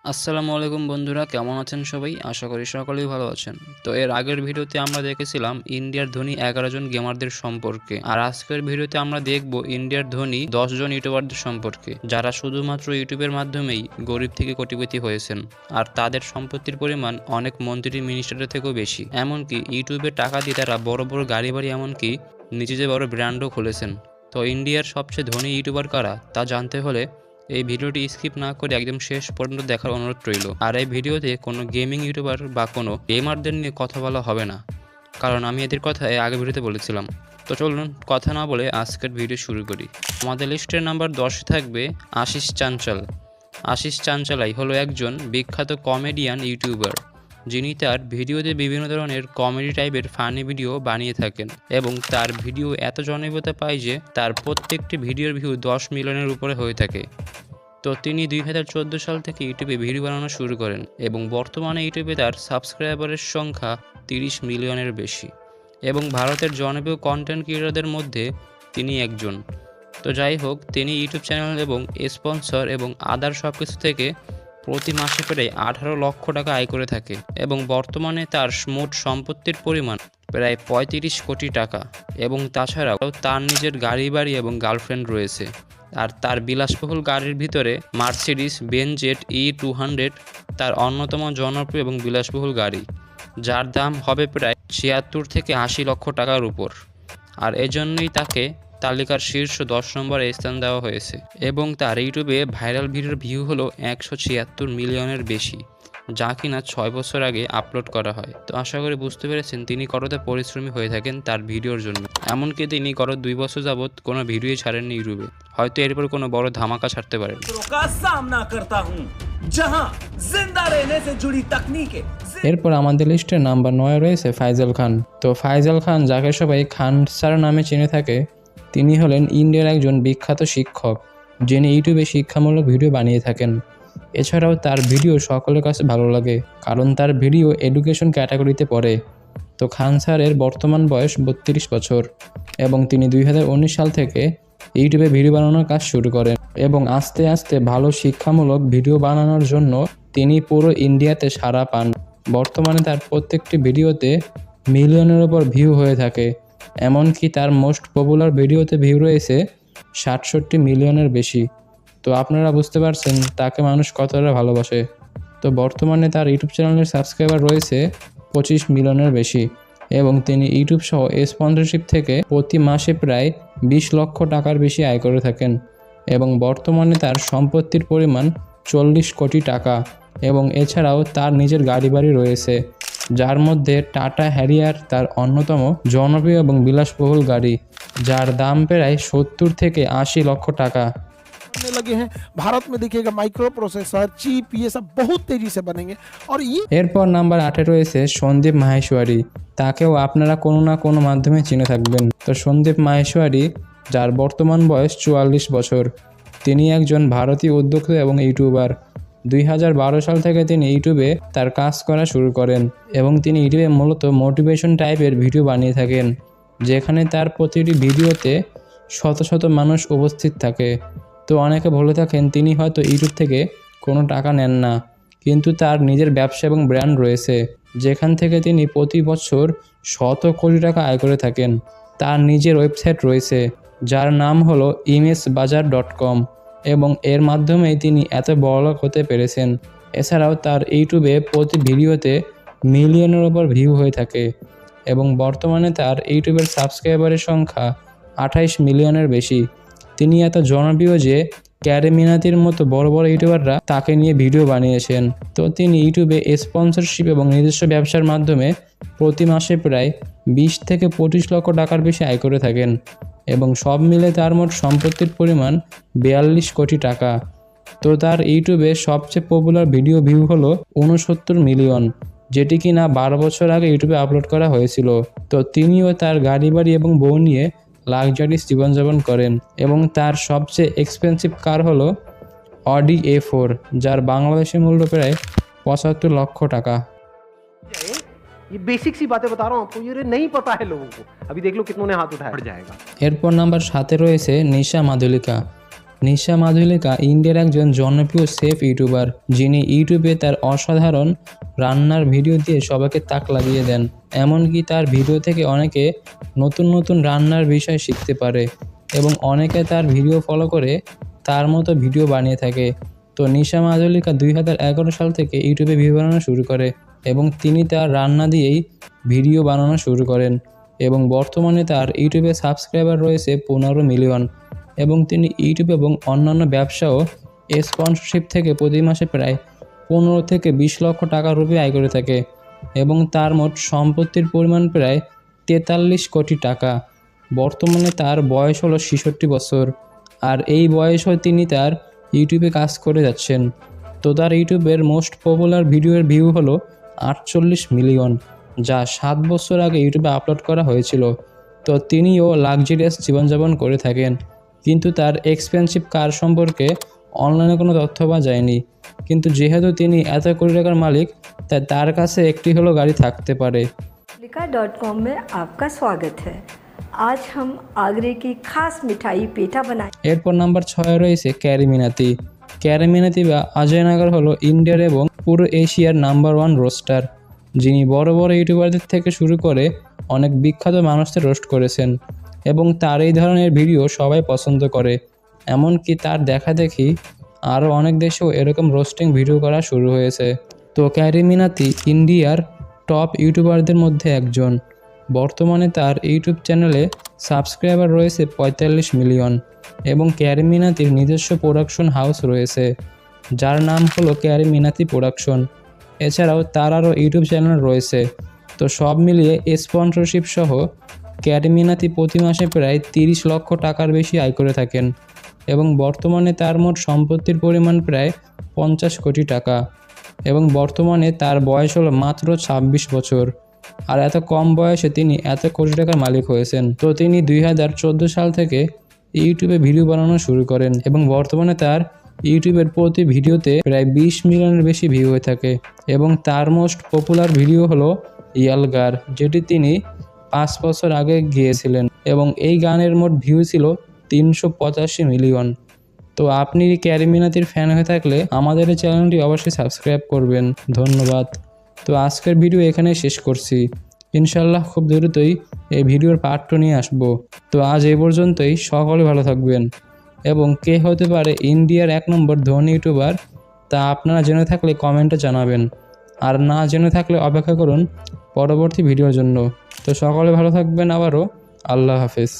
আসসালামু আলাইকুম বন্ধুরা, কেমন আছেন সবাই? আশা করি সকলেই ভালো আছেন। তো এর আগের ভিডিওতে আমরা দেখেছিলাম ইন্ডিয়ার ধনী 11 জন গেমারদের সম্পর্কে। আর আজকের ভিডিওতে আমরা দেখব ইন্ডিয়ার ধনী 10 জন ইউটিউবারদের সম্পর্কে, যারা শুধুমাত্র ইউটিউবের মাধ্যমেই গরিব থেকে কোটিপতি হয়েছেন। আর তাদের সম্পত্তির পরিমাণ অনেক মন্ত্রী মিনিস্টারের থেকেও বেশি। এমনকি ইউটিউবে টাকা দিয়ে তারা বড় বড় গাড়ি বাড়ি এমনকি নিজেদের বড় ব্র্যান্ডও খুলেছেন। তো ইন্ডিয়ার সবচেয়ে ধনী ইউটিউবার কারা তা জানতে হলে এই ভিডিওটি স্কিপ না করে একদম শেষ পর্যন্ত দেখার অনুরোধ রইল। আর এই ভিডিওতে কোনো গেমিং ইউটিউবার বা কোনো গেমারদের নিয়ে কথা বলা হবে না, কারণ আমি এদের কথা আগে ভিডিওতে বলেছিলাম। তো চলুন কথা না বলে আজকের ভিডিও শুরু করি। আমাদের লিস্টের নাম্বার 10 থাকবে আশিস চাঞ্চল। আশিস চাঞ্চলাই হলো একজন বিখ্যাত কমেডিয়ান ইউটিউবার, যিনি তার ভিডিওতে বিভিন্ন ধরনের কমেডি টাইপের ফানি ভিডিও বানিয়ে থাকেন এবং তার ভিডিও এত জনপ্রিয়তা পায় যে তার প্রত্যেকটি ভিডিওর ভিউ 10 মিলিয়নের উপরে হয়ে থাকে। তো তিনি 2014 সাল থেকে ইউটিউবে ভিডিও বানানো শুরু করেন এবং বর্তমানে ইউটিউবে তার সাবস্ক্রাইবারের সংখ্যা 30 মিলিয়নের বেশি এবং ভারতের জনপ্রিয় কন্টেন্ট ক্রিয়েটরদের মধ্যে তিনি একজন। তো যাই হোক, তিনি ইউটিউব চ্যানেল এবং স্পন্সর এবং আদার সব কিছু থেকে প্রতি মাসে প্রায় 18 লক্ষ টাকা আয় করে থাকে এবং বর্তমানে তার মোট সম্পত্তির পরিমাণ প্রায় 35 কোটি টাকা এবং তাছাড়াও তার নিজের গাড়ি বাড়ি এবং গার্লফ্রেন্ড রয়েছে। আর তার বিলাসবহুল গাড়ির ভিতরে মার্সিডিস বেঞ্জ জেট E200 তার অন্যতম জনপ্রিয় এবং বিলাসবহুল গাড়ি, যার দাম হবে প্রায় 76 থেকে 80 লক্ষ টাকার উপর। আর এজন্যই তাকে তালিকার শীর্ষ 10 নম্বরে স্থান দেওয়া হয়েছে এবং তার ইউটিউবে ভাইরাল ভিডিওর ভিউ হলো 176 মিলিয়নের বেশি, যা কিনা 6 বছর আগে আপলোড করা হয়। তো আশা করি বুঝতে পেরেছেন তিনি কতটা পরিশ্রমী হয়ে থাকেন তার ভিডিওর জন্য। এমনকি তিনি গত 2 বছর যাবৎ কোনো ভিডিওই ছাড়েননি ইউটিউবে, হয়তো এরপর কোনো বড় ধামাকা ছাড়তে পারেন। এরপর আমাদের লিস্টে নাম্বার 9 রয়েছে ফাইজাল খান। তো ফাইজাল খান, যাকে সবাই খান স্যার নামে চিনে থাকে, তিনি হলেন ইন্ডিয়ার একজন বিখ্যাত শিক্ষক, যিনি ইউটিউবে শিক্ষামূলক ভিডিও বানিয়ে থাকেন। এছাড়াও তার ভিডিও সকলের কাছে ভালো লাগে, কারণ তার ভিডিও এডুকেশন ক্যাটাগরিতে পড়ে। তো খান স্যারের বর্তমান বয়স 32 বছর এবং তিনি 2019 সাল থেকে ইউটিউবে ভিডিও বানানোর কাজ শুরু করেন এবং আস্তে আস্তে ভালো শিক্ষামূলক ভিডিও বানানোর জন্য তিনি পুরো ইন্ডিয়াতে সাড়া পান। বর্তমানে তার প্রত্যেকটি ভিডিওতে মিলিয়নের ওপর ভিউ হয়ে থাকে, এমনকি তার মোস্ট পপুলার ভিডিওতে ভিউ রয়েছে 67 মিলিয়নের বেশি। তো আপনারা বুঝতে পারছেন তাকে মানুষ কতটা ভালোবাসে। তো বর্তমানে তার ইউটিউব চ্যানেলের সাবস্ক্রাইবার রয়েছে 25 মিলিয়নের বেশি এবং তিনি ইউটিউব সহ স্পন্সরশিপ থেকে প্রতি মাসে প্রায় 20 লক্ষ টাকার বেশি আয় করে থাকেন এবং বর্তমানে তার সম্পত্তির পরিমাণ 40 কোটি টাকা এবং এছাড়াও তার নিজের গাড়ি বাড়ি রয়েছে, যার মধ্যে টাটা হ্যারিয়ার তার অন্যতম জনপ্রিয় এবং বিলাসবহুল গাড়ি, যার দাম প্রায় 70 থেকে 80 লক্ষ টাকা। लगे हैं भारत में देखिएगा माइक्रो प्रोसेसर चिप ये सब बहुत तेजी से बनेंगे और ये এরপর নাম্বার 8 রয়েছে সন্দীপ মাহেশ্বরী। তাকেও আপনারা কোনো না কোনো মাধ্যমে চিনে থাকবেন। তো সন্দীপ মাহেশ্বরী, যার বর্তমান বয়স 44 বছর, তিনি একজন ভারতীয় উদ্যোক্তা এবং ইউটিউবার। 2012 সাল থেকে তিনি ইউটিউবে তার কাজ করা শুরু করেন এবং তিনি ইউটিউবে মূলত মোটিভেশন টাইপের ভিডিও বানিয়ে থাকেন, যেখানে তার প্রতিটি ভিডিওতে শত শত মানুষ উপস্থিত থাকে। তো অনেকে বলে থাকেন তিনি হয়তো ইউটিউব থেকে কোনো টাকা নেন না, কিন্তু তার নিজের ব্যবসা এবং ব্র্যান্ড রয়েছে, যেখান থেকে তিনি প্রতি বছর শত কোটি টাকা আয় করে থাকেন। তার নিজের ওয়েবসাইট রয়েছে, যার নাম হলো imsbazaar.com এবং এর মাধ্যমেই তিনি এত বড়লোক হতে পেরেছেন। এছাড়াও তার ইউটিউবে প্রতি ভিডিওতে মিলিয়নের ওপর ভিউ হয়ে থাকে এবং বর্তমানে তার ইউটিউবের সাবস্ক্রাইবারের সংখ্যা 28 মিলিয়নের বেশি। তিনি এত জনপ্রিয় যে ক্যারে মিনাতির মতো বড় বড় ইউটিউবাররা তাকে নিয়ে ভিডিও বানিয়েছেন। তো তিনি ইউটিউবে স্পন্সরশিপ এবং নিজস্ব ব্যবসার মাধ্যমে প্রতি মাসে প্রায় 20 থেকে 25 লক্ষ টাকার বেশি আয় করে থাকেন এবং সব মিলে তার মোট সম্পত্তির পরিমাণ 42 কোটি টাকা। তো তার ইউটিউবে সবচেয়ে পপুলার ভিডিও ভিউ হলো 69 মিলিয়ন, যেটি কিনা 12 বছর আগে ইউটিউবে আপলোড করা হয়েছিল। তো তিনিও তার গাড়ি বাড়ি এবং বউ নিয়ে লাক্সারিয়াস জীবনযাপন করেন এবং তার সবচেয়ে এক্সপেন্সিভ কার হলো অডি A4, যার বাংলাদেশি মূল্য প্রায় 75 লক্ষ টাকা। ये बेसिक सी बातें बता रहा हूँ आपको, ये नहीं पता है लोगों को। अभी देख लो कितनों ने हाथ उठाया, बढ़ जाएगा। এরপর নাম্বার 7 রয়েছে নিশা মাধুলিকা। নিশা মাধুলিকা ইন্ডিয়ার একজন জনপ্রিয় শেফ ইউটিউবার, যিনি ইউটিউবে তার অসাধারণ রান্নার ভিডিও দিয়ে সবাইকে তাক লাগিয়ে দেন। এমনকি তার ভিডিও থেকে অনেকে নতুন নতুন রান্নার বিষয় শিখতে পারে এবং অনেকে তার ভিডিও ফলো করে তার মতো ভিডিও বানিয়ে থাকে। তো নিশা মাধুলিকা 2011 সাল থেকে ইউটিউবে ভিডিও বানানো শুরু করে এবং তিনি তার রান্না দিয়েই ভিডিও বানানো শুরু করেন এবং বর্তমানে তার ইউটিউবে সাবস্ক্রাইবার রয়েছে 15 মিলিয়ন এবং তিনি ইউটিউব এবং অন্যান্য ব্যবসাও স্পন্সরশিপ থেকে প্রতি মাসে প্রায় 15 থেকে 20 লক্ষ টাকা রূপে আয় করে থাকে এবং তার মোট সম্পত্তির পরিমাণ প্রায় 43 কোটি টাকা। বর্তমানে তার বয়স হলো 66 বছর আর এই বয়সেও তিনি তার ইউটিউবে কাজ করে যাচ্ছেন। তো তার ইউটিউবের মোস্ট পপুলার ভিডিওর ভিউ হলো 48 মিলিয়ন, যা 7 বছর আগে ইউটিউবে আপলোড করা হয়েছিল। তো তিনিও লাক্সারিয়াস জীবনযাপন করে থাকেন, কিন্তু তার এক্সপেন্সিভ কার সম্পর্কে অনলাইনে কোনো তথ্য পাওয়া যায়নি। কিন্তু যেহেতু তিনি এত কোটি টাকার মালিক, তাই তার কাছে একটি হলো গাড়ি থাকতে পারে। लिका.com में आपका स्वागत है। आज हम आगरे की खास मिठाई पेठा बनाए। এরপর নাম্বার 6 রয়েছে ক্যারি মিনাতি। ক্যারি মিনাতি বা অজয় নাগার হলো ইন্ডিয়ার এবং পুরো এশিয়ার নাম্বার 1 রোস্টার, যিনি বড় বড় ইউটিউবারদের থেকে শুরু করে অনেক বিখ্যাত মানুষদের রোস্ট করেছেন এবং তার এই ধরনের ভিডিও সবাই পছন্দ করে। এমনকি তার দেখাদেখি আরও অনেক দেশেও এরকম রোস্টিং ভিডিও করা শুরু হয়েছে। তো ক্যারি মিনাতি ইন্ডিয়ার টপ ইউটিউবারদের মধ্যে একজন। বর্তমানে তার ইউটিউব চ্যানেলে সাবস্ক্রাইবার রয়েছে 45 মিলিয়ন এবং ক্যারি মিনাতির নিজস্ব প্রোডাকশন হাউস রয়েছে, যার নাম হলো ক্যারি মিনাতি প্রোডাকশন। এছাড়াও তার আরও ইউটিউব চ্যানেল রয়েছে। তো সব মিলিয়ে স্পন্সরশিপ সহ ক্যারি মিনাতি প্রতি মাসে প্রায় 30 লক্ষ টাকার বেশি আয় করে থাকেন এবং বর্তমানে তার মোট সম্পত্তির পরিমাণ প্রায় 50 কোটি টাকা এবং বর্তমানে তার বয়স হলো মাত্র 26 বছর। আর এত কম বয়সে তিনি এত কোটি টাকার মালিক হয়েছেন। তো তিনি 2014 সাল থেকে ইউটিউবে ভিডিও বানানো শুরু করেন এবং বর্তমানে তার ইউটিউবের প্রতি ভিডিওতে প্রায় 20 মিলিয়নের বেশি ভিউ হয়ে থাকে এবং তার মোস্ট পপুলার ভিডিও হলো ইয়ালগার, যেটি তিনি 5 বছর আগে গিয়েছিলেন এবং এই গানের মোট ভিউ ছিল 385 মিলিয়ন। তো আপনি ক্যারি মিনাতির ফ্যান হয়ে থাকলে আমাদের এই চ্যানেলটি অবশ্যই সাবস্ক্রাইব করবেন। ধন্যবাদ। তো আজকের ভিডিও এখানেই শেষ করছি। ইনশাল্লাহ খুব দ্রুতই এই ভিডিওর পার্ট 2 নিয়ে আসবো। তো আজ এই পর্যন্তই, সকলে ভালো থাকবেন এবং কে হতে পারে ইন্ডিয়ার 1 নম্বর ধনী ইউটিউবার তা আপনারা জেনে থাকলে কমেন্টে জানাবেন, আর না জেনে থাকলে অপেক্ষা করুন পরবর্তী ভিডিওর জন্য। তো সকলে ভালো থাকবেন। আবারও আল্লাহ হাফেজ।